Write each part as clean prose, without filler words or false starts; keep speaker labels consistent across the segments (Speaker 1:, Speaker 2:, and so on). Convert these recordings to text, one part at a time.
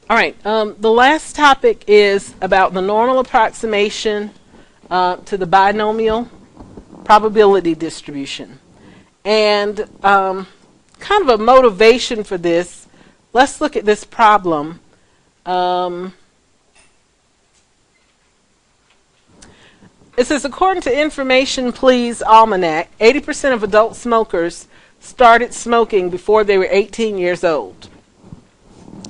Speaker 1: All right, the last topic is about the normal approximation to the binomial probability distribution. And kind of a motivation for this, let's look at this problem. It says, according to Information Please Almanac, 80% of adult smokers started smoking before they were 18 years old.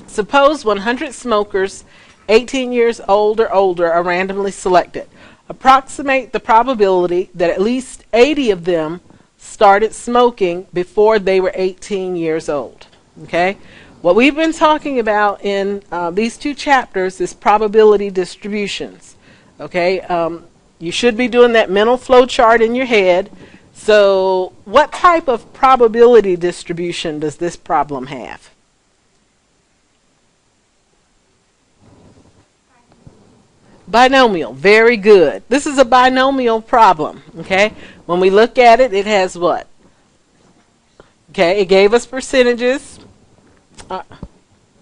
Speaker 1: Suppose 100 smokers 18 years old or older are randomly selected. Approximate the probability that at least 80 of them started smoking before they were 18 years old. Okay? What we've been talking about in these two chapters is probability distributions. Okay? You should be doing that mental flow chart in your head. So what type of probability distribution does this problem have? Binomial. Very good. This is a binomial problem. Okay? When we look at it, it has what? Okay, it gave us percentages.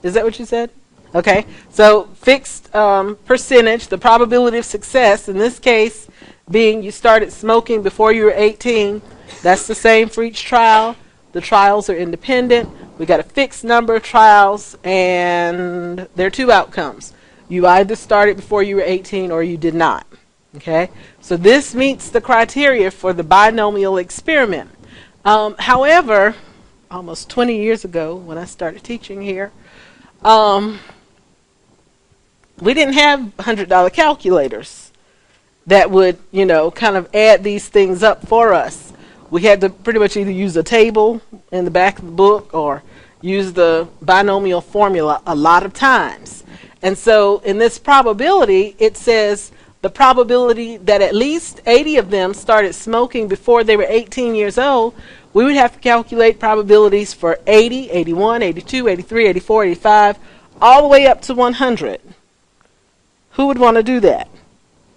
Speaker 1: Is that what you said? Okay, so fixed percentage, the probability of success, in this case being you started smoking before you were 18. That's the same for each trial. The trials are independent. We got a fixed number of trials, and there are two outcomes. You either started before you were 18 or you did not. Okay, so this meets the criteria for the binomial experiment. However, almost 20 years ago when I started teaching here, we didn't have $100 calculators that would, kind of add these things up for us. We had to pretty much either use a table in the back of the book or use the binomial formula a lot of times. And so in this probability, it says the probability that at least 80 of them started smoking before they were 18 years old. We would have to calculate probabilities for 80, 81, 82, 83, 84, 85, all the way up to 100. Who would want to do that?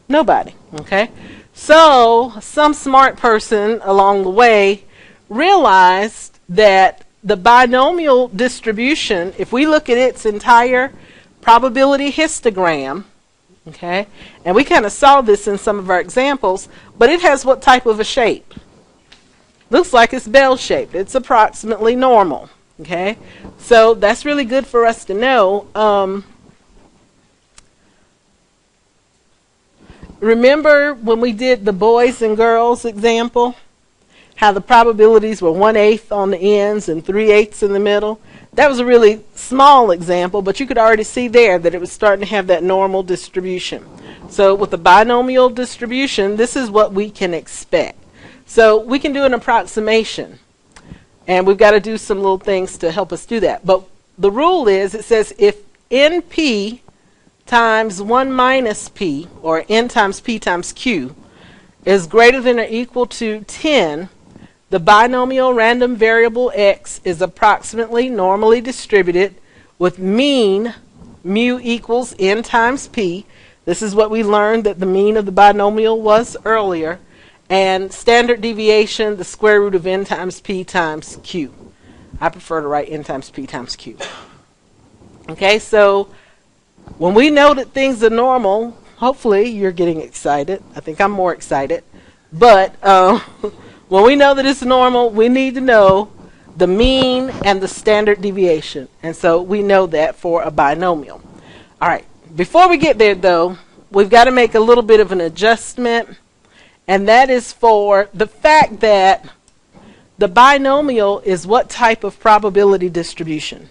Speaker 1: Nobody. Okay? So some smart person along the way realized that the binomial distribution, if we look at its entire probability histogram, okay, and we kind of saw this in some of our examples, but it has what type of a shape? Looks like it's bell-shaped. It's approximately normal. Okay, so that's really good for us to know. Remember when we did the boys and girls example, how the probabilities were 1/8 on the ends and 3/8 in the middle? That was a really small example, but you could already see there that it was starting to have that normal distribution. So with the binomial distribution, this is what we can expect. So we can do an approximation, and we've got to do some little things to help us do that. But the rule is, it says if NP times 1 minus P, or N times P times Q, is greater than or equal to 10, the binomial random variable X is approximately normally distributed with mean mu equals N times P. This is what we learned that the mean of the binomial was earlier. And standard deviation, the square root of N times P times Q. I prefer to write N times P times Q. Okay, so when we know that things are normal, hopefully you're getting excited. I think I'm more excited. But when we know that it's normal, we need to know the mean and the standard deviation. And so we know that for a binomial. All right, before we get there, though, we've got to make a little bit of an adjustment. And that is for the fact that the binomial is what type of probability distribution?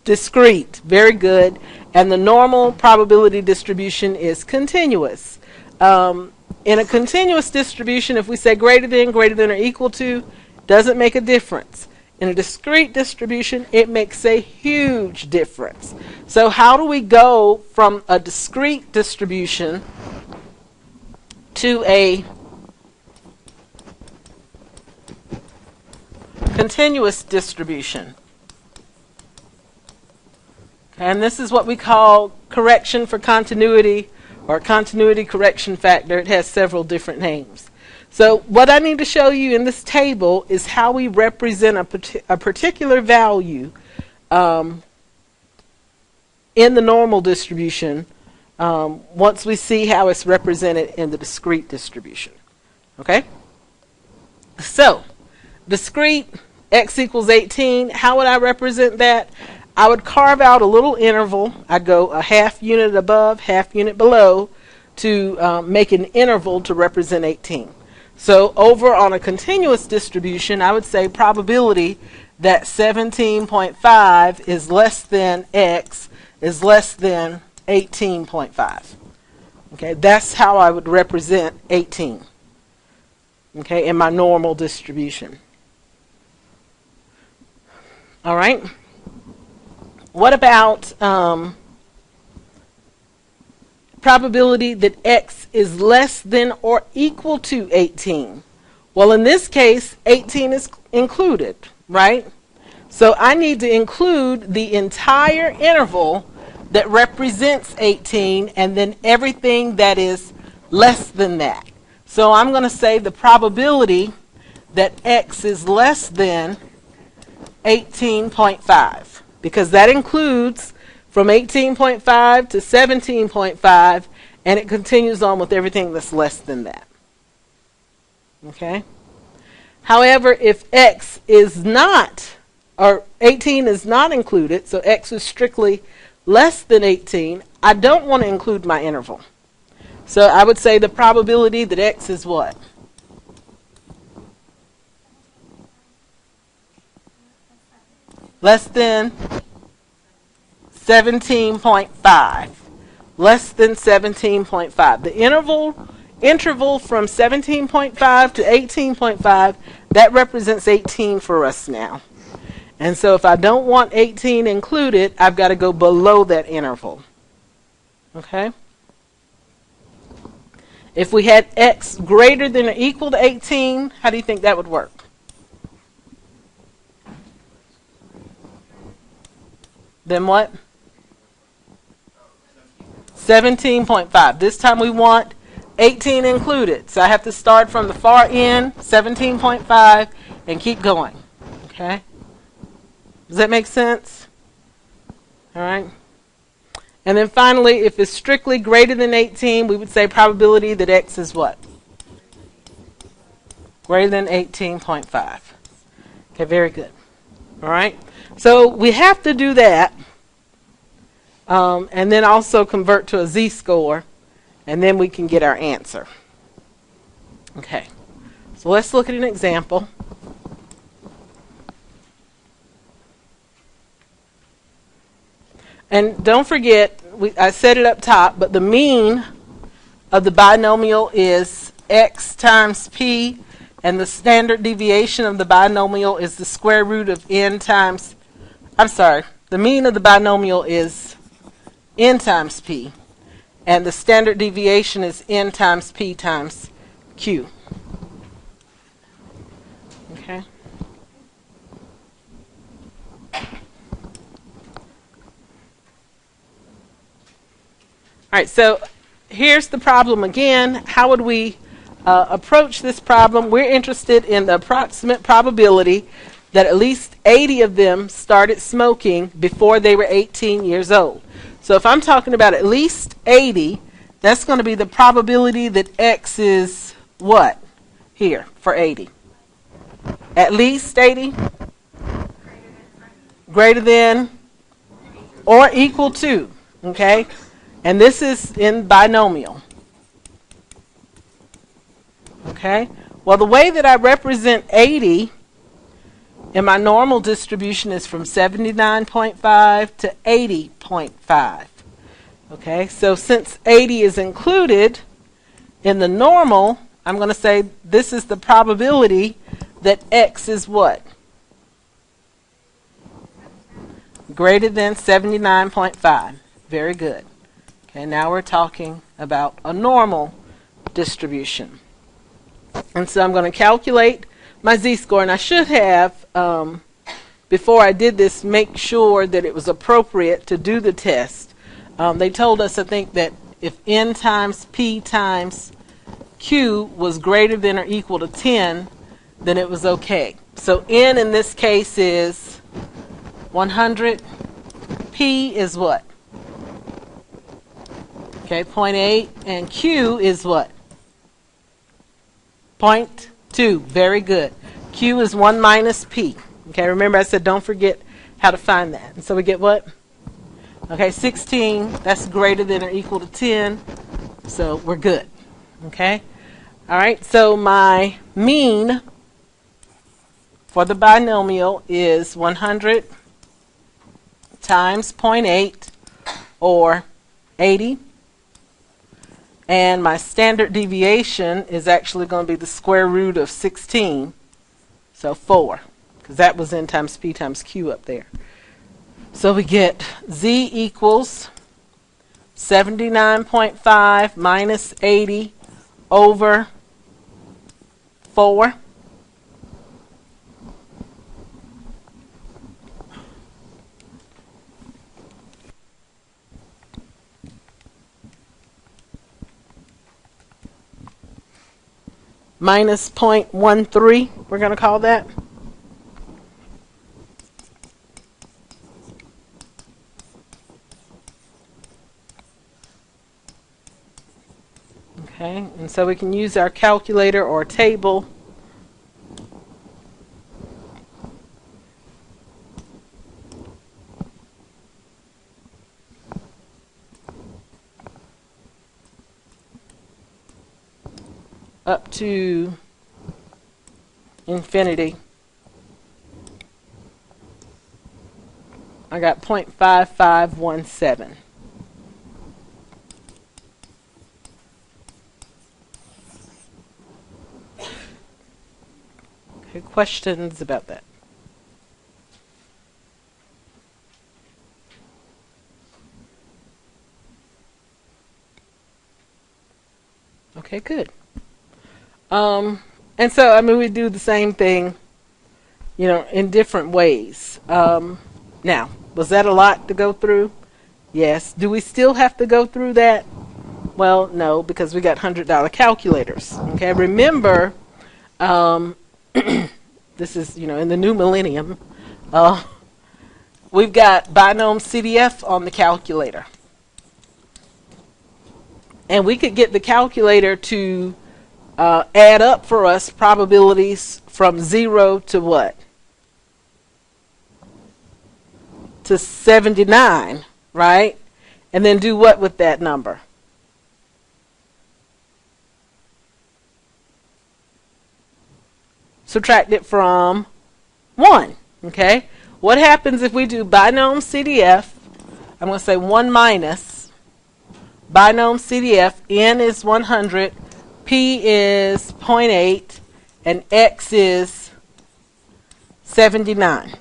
Speaker 1: Discrete. Very good. And the normal probability distribution is continuous. In a continuous distribution, if we say greater than or equal to, doesn't make a difference. In a discrete distribution, it makes a huge difference. So how do we go from a discrete distribution to a continuous distribution? And this is what we call correction for continuity, or continuity correction factor. It has several different names. So what I need to show you in this table is how we represent a particular value in the normal distribution once we see how it's represented in the discrete distribution. Okay? So, discrete x equals 18, how would I represent that? I would carve out a little interval. I'd go a half unit above, half unit below to make an interval to represent 18. So over on a continuous distribution, I would say probability that 17.5 is less than x is less than 18.5. Okay, that's how I would represent 18. Okay, in my normal distribution. All right. What about probability that x is less than or equal to 18? Well, in this case, 18 is included, right? So I need to include the entire interval that represents 18 and then everything that is less than that. So I'm going to say the probability that x is less than 18.5, because that includes from 18.5 to 17.5, and it continues on with everything that's less than that. Okay? However, if x is not, or 18 is not included, so x is strictly less than 18, I don't want to include my interval. So I would say the probability that x is what? Less than 17.5. Less than 17.5. The interval from 17.5 to 18.5, that represents 18 for us now. And so if I don't want 18 included, I've got to go below that interval. Okay? If we had x greater than or equal to 18, how do you think that would work? Then what? 17.5. This time we want 18 included. So I have to start from the far end, 17.5, and keep going. Okay? Does that make sense? All right. And then finally, if it's strictly greater than 18, we would say probability that x is what? Greater than 18.5. Okay, very good. All right. So we have to do that. And then also convert to a z-score. And then we can get our answer. Okay. So let's look at an example. And don't forget, I said it up top, but the mean of the binomial is x times p, and the standard deviation of the binomial is the square root of n times, the mean of the binomial is n times p, and the standard deviation is n times p times q. Okay. All right, so here's the problem again. How would we approach this problem? We're interested in the approximate probability that at least 80 of them started smoking before they were 18 years old. So if I'm talking about at least 80, that's going to be the probability that x is what here for 80? At least 80? Greater than or equal to, okay? And this is in binomial. Okay? Well, the way that I represent 80 in my normal distribution is from 79.5 to 80.5. Okay? So since 80 is included in the normal, I'm going to say this is the probability that x is what? Greater than 79.5. Very good. Okay, now we're talking about a normal distribution. And so I'm going to calculate my z-score, and I should have, before I did this, make sure that it was appropriate to do the test. They told us, I think, that if n times p times q was greater than or equal to 10, then it was okay. So n in this case is 100. P is what? Okay, 0.8. And Q is what? 0.2. Very good. Q is 1 minus P. Okay, remember I said don't forget how to find that. And so we get what? Okay, 16. That's greater than or equal to 10. So we're good. Okay? All right, so my mean for the binomial is 100 times 0.8, or 80. And my standard deviation is actually going to be the square root of 16, so 4, because that was n times p times q up there. So we get z equals 79.5 minus 80 over 4. Minus 0.13, we're going to call that. Okay, and so we can use our calculator or table. Up to infinity. I got 0.5517. Okay, questions about that? Okay, good. And so, I mean, we do the same thing, you know, in different ways. Now, was that a lot to go through? Yes. Do we still have to go through that? Well, no, because we got $100 calculators. Okay, remember, this is, you know, in the new millennium, we've got Binomial CDF on the calculator. And we could get the calculator to add up for us probabilities from 0 to what? To 79, right? And then do what with that number? Subtract it from 1, okay? What happens if we do binomial CDF? I'm going to say 1 minus binomial CDF. N is 100. P is 0.8 and X is 79.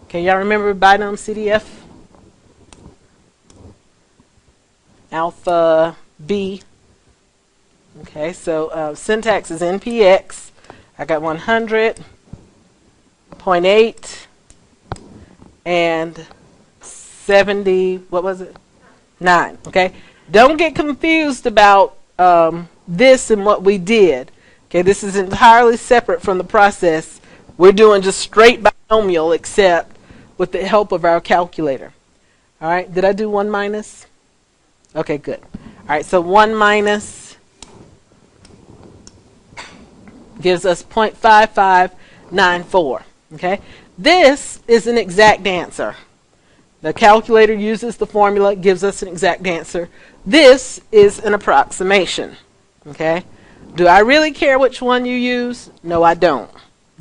Speaker 1: Okay, y'all remember binomial CDF? Alpha B. Okay, so syntax is NPX. I got 100, 0.8, and 70, what was it? 9, okay? Don't get confused about this and what we did. Okay, this is entirely separate from the process. We're doing just straight binomial except with the help of our calculator. All right, did I do 1 minus? Okay, good. All right, so 1 minus gives us 0.5594. Okay, this is an exact answer. The calculator uses the formula, gives us an exact answer. This is an approximation. Okay, do I really care which one you use? No, I don't.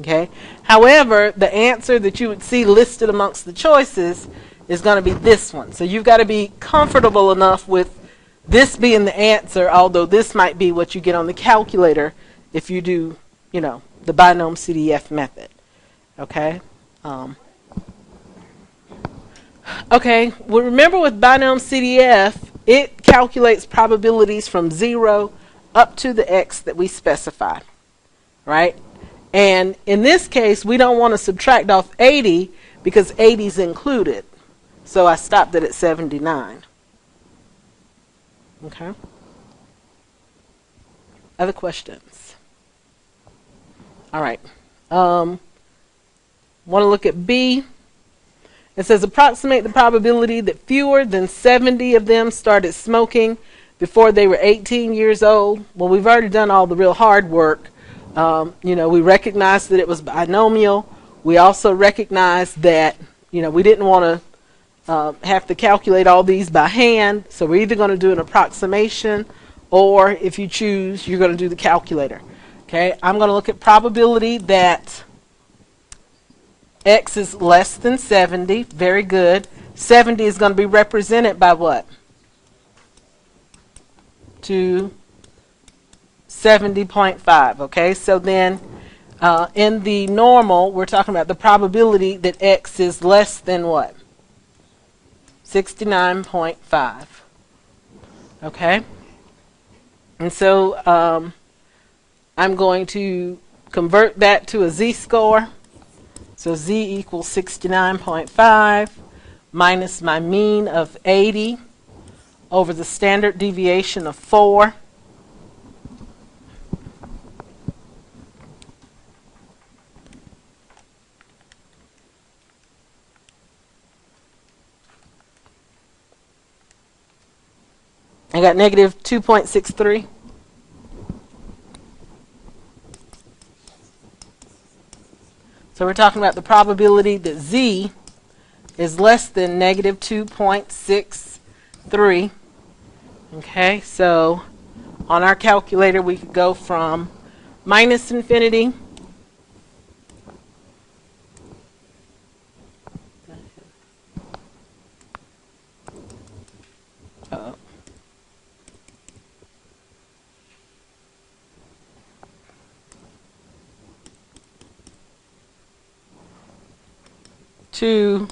Speaker 1: Okay, however, the answer that you would see listed amongst the choices is going to be this one. So you've got to be comfortable enough with this being the answer, although this might be what you get on the calculator if you do, you know, the binomial CDF method. Okay. Okay, well, remember with binomial CDF, it calculates probabilities from 0 up to the x that we specified, right? And in this case, we don't want to subtract off 80 because 80 is included. So I stopped it at 79. Okay. Other questions? All right. Want to look at B. It says approximate the probability that fewer than 70 of them started smoking before they were 18 years old. Well, we've already done all the real hard work. We recognized that it was binomial. We also recognized that, we didn't want to have to calculate all these by hand. So we're either going to do an approximation, or if you choose, you're going to do the calculator. Okay, I'm going to look at probability that X is less than 70. Very good. 70 is going to be represented by what? To 70.5. Okay, so then in the normal, we're talking about the probability that X is less than what? 69.5. Okay, and so I'm going to convert that to a z-score. So z equals 69.5 minus my mean of 80 over the standard deviation of 4. I got negative 2.63. So we're talking about the probability that z is less than negative 2.63. Okay, so on our calculator we could go from minus infinity to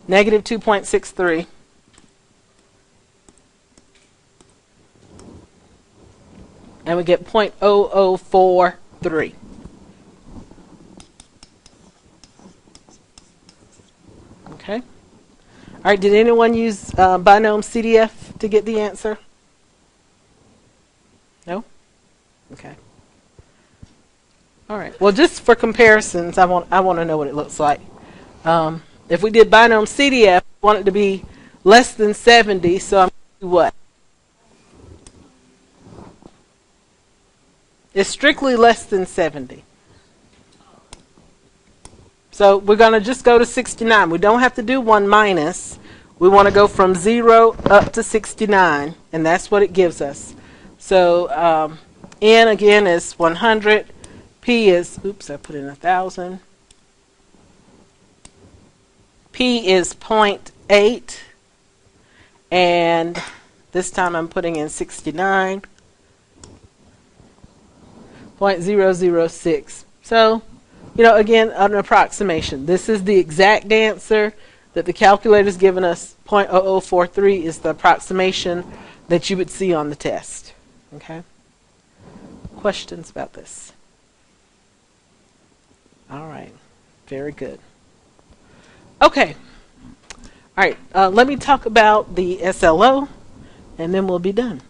Speaker 1: negative 2.63. And we get 0.0043. Okay. All right, did anyone use Binomial CDF to get the answer? No? Okay. All right. Well, just for comparisons, I want to know what it looks like. If we did Binomial CDF, we want it to be less than 70, so I'm going to do what? It's strictly less than 70. So we're going to just go to 69. We don't have to do 1 minus. We want to go from 0 up to 69, and that's what it gives us. So N again is 100. P is, oops, I put in 1,000. P is 0.8, and this time I'm putting in 69. 0.006. So, again, an approximation. This is the exact answer that the calculator's given us. 0.0043 is the approximation that you would see on the test. Okay? Questions about this? All right. Very good. Okay. All right. Let me talk about the SLO, and then we'll be done.